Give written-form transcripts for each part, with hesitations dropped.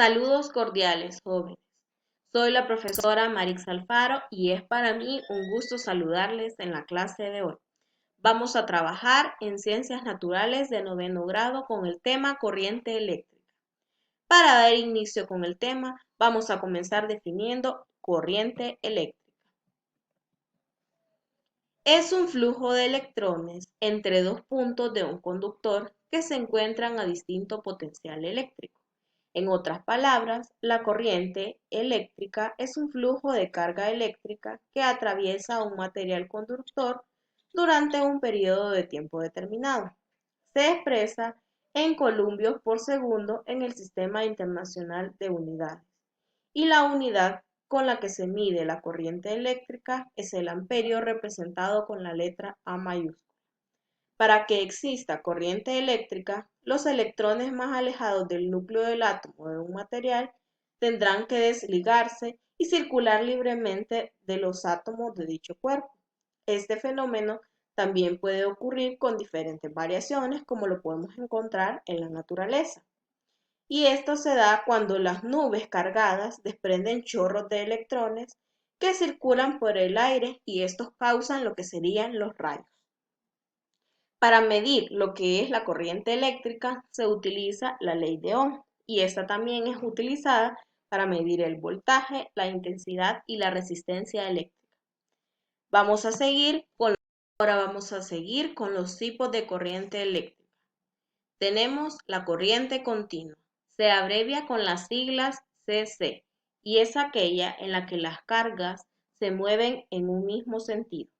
Saludos cordiales, jóvenes. Soy la profesora Marix Alfaro y es para mí un gusto saludarles en la clase de hoy. Vamos a trabajar en Ciencias Naturales de noveno grado con el tema corriente eléctrica. Para dar inicio con el tema, vamos a comenzar definiendo corriente eléctrica. Es un flujo de electrones entre dos puntos de un conductor que se encuentran a distinto potencial eléctrico. En otras palabras, la corriente eléctrica es un flujo de carga eléctrica que atraviesa un material conductor durante un periodo de tiempo determinado. Se expresa en columbios por segundo en el Sistema Internacional de Unidades y la unidad con la que se mide la corriente eléctrica es el amperio representado con la letra A mayúscula. Para que exista corriente eléctrica, los electrones más alejados del núcleo del átomo de un material tendrán que desligarse y circular libremente de los átomos de dicho cuerpo. Este fenómeno también puede ocurrir con diferentes variaciones, como lo podemos encontrar en la naturaleza. Y esto se da cuando las nubes cargadas desprenden chorros de electrones que circulan por el aire y estos causan lo que serían los rayos. Para medir lo que es la corriente eléctrica se utiliza la ley de Ohm y esta también es utilizada para medir el voltaje, la intensidad y la resistencia eléctrica. Ahora vamos a seguir con los tipos de corriente eléctrica. Tenemos la corriente continua. Se abrevia con las siglas CC y es aquella en la que las cargas se mueven en un mismo sentido.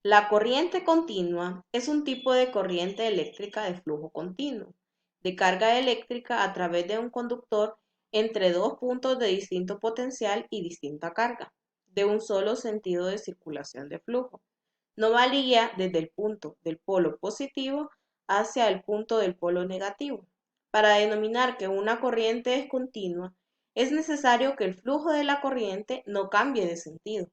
La corriente continua es un tipo de corriente eléctrica de flujo continuo, de carga eléctrica a través de un conductor entre dos puntos de distinto potencial y distinta carga, de un solo sentido de circulación de flujo. No varía desde el punto del polo positivo hacia el punto del polo negativo. Para denominar que una corriente es continua, es necesario que el flujo de la corriente no cambie de sentido,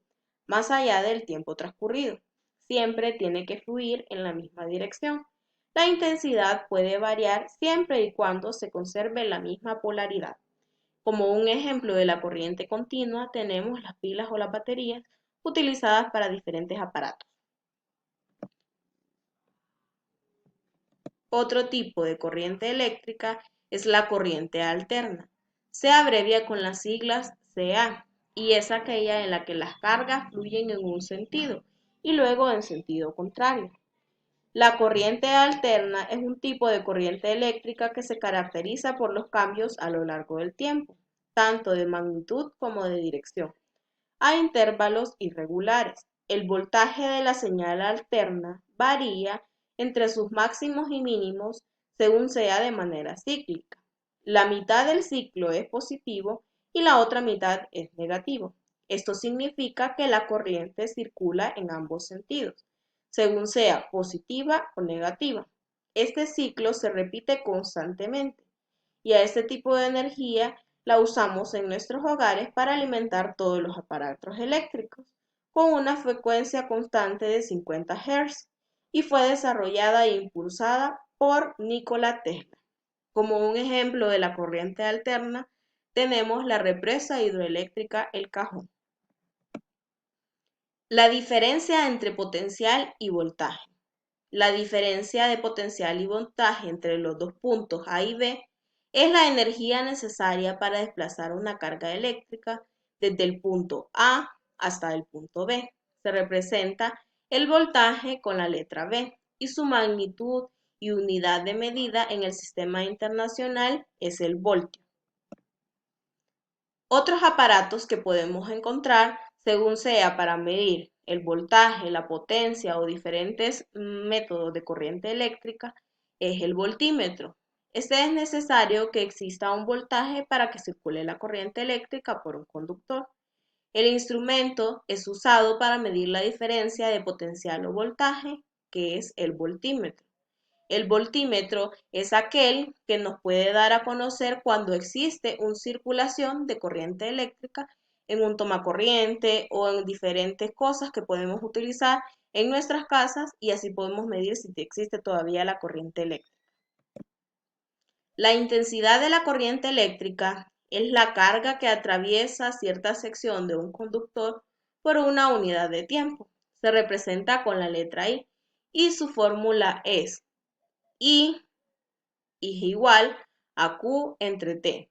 más allá del tiempo transcurrido. Siempre tiene que fluir en la misma dirección. La intensidad puede variar siempre y cuando se conserve la misma polaridad. Como un ejemplo de la corriente continua tenemos las pilas o las baterías utilizadas para diferentes aparatos. Otro tipo de corriente eléctrica es la corriente alterna. Se abrevia con las siglas CA y es aquella en la que las cargas fluyen en un sentido y luego en sentido contrario. La corriente alterna es un tipo de corriente eléctrica que se caracteriza por los cambios a lo largo del tiempo, tanto de magnitud como de dirección, a intervalos irregulares. El voltaje de la señal alterna varía entre sus máximos y mínimos según sea de manera cíclica. La mitad del ciclo es positivo y la otra mitad es negativo. Esto significa que la corriente circula en ambos sentidos, según sea positiva o negativa. Este ciclo se repite constantemente y a este tipo de energía la usamos en nuestros hogares para alimentar todos los aparatos eléctricos con una frecuencia constante de 50 Hz y fue desarrollada e impulsada por Nikola Tesla. Como un ejemplo de la corriente alterna, tenemos la represa hidroeléctrica El Cajón. La diferencia entre potencial y voltaje. La diferencia de potencial y voltaje entre los dos puntos A y B es la energía necesaria para desplazar una carga eléctrica desde el punto A hasta el punto B. Se representa el voltaje con la letra B y su magnitud y unidad de medida en el sistema internacional es el voltio. Otros aparatos que podemos encontrar, según sea para medir el voltaje, la potencia o diferentes métodos de corriente eléctrica, es el voltímetro. Este es necesario que exista un voltaje para que circule la corriente eléctrica por un conductor. El instrumento es usado para medir la diferencia de potencial o voltaje, que es el voltímetro. El voltímetro es aquel que nos puede dar a conocer cuando existe una circulación de corriente eléctrica en un tomacorriente o en diferentes cosas que podemos utilizar en nuestras casas y así podemos medir si existe todavía la corriente eléctrica. La intensidad de la corriente eléctrica es la carga que atraviesa cierta sección de un conductor por una unidad de tiempo. Se representa con la letra I y su fórmula es I es igual a Q entre T.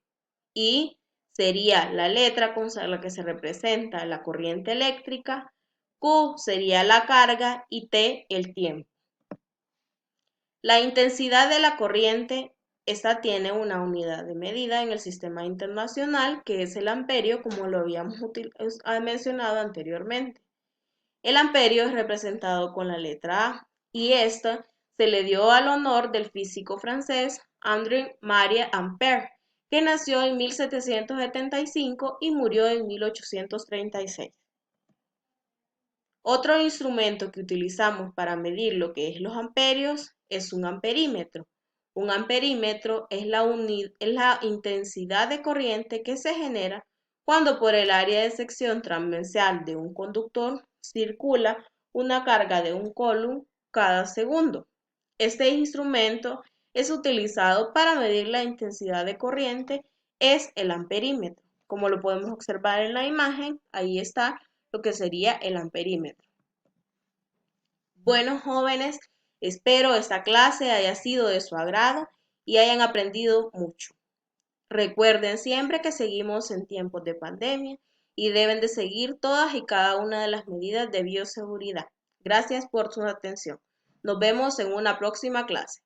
I sería la letra con la que se representa la corriente eléctrica, Q sería la carga y T el tiempo. La intensidad de la corriente, esta tiene una unidad de medida en el sistema internacional que es el amperio, como lo habíamos mencionado anteriormente. El amperio es representado con la letra A y esta se le dio al honor del físico francés André-Marie Ampère, que nació en 1775 y murió en 1836. Otro instrumento que utilizamos para medir lo que es los amperios es un amperímetro. Un amperímetro es la intensidad de corriente que se genera cuando por el área de sección transversal de un conductor circula una carga de un coulomb cada segundo. Este instrumento es utilizado para medir la intensidad de corriente, es el amperímetro. Como lo podemos observar en la imagen, ahí está lo que sería el amperímetro. Bueno, jóvenes, espero esta clase haya sido de su agrado y hayan aprendido mucho. Recuerden siempre que seguimos en tiempos de pandemia y deben de seguir todas y cada una de las medidas de bioseguridad. Gracias por su atención. Nos vemos en una próxima clase.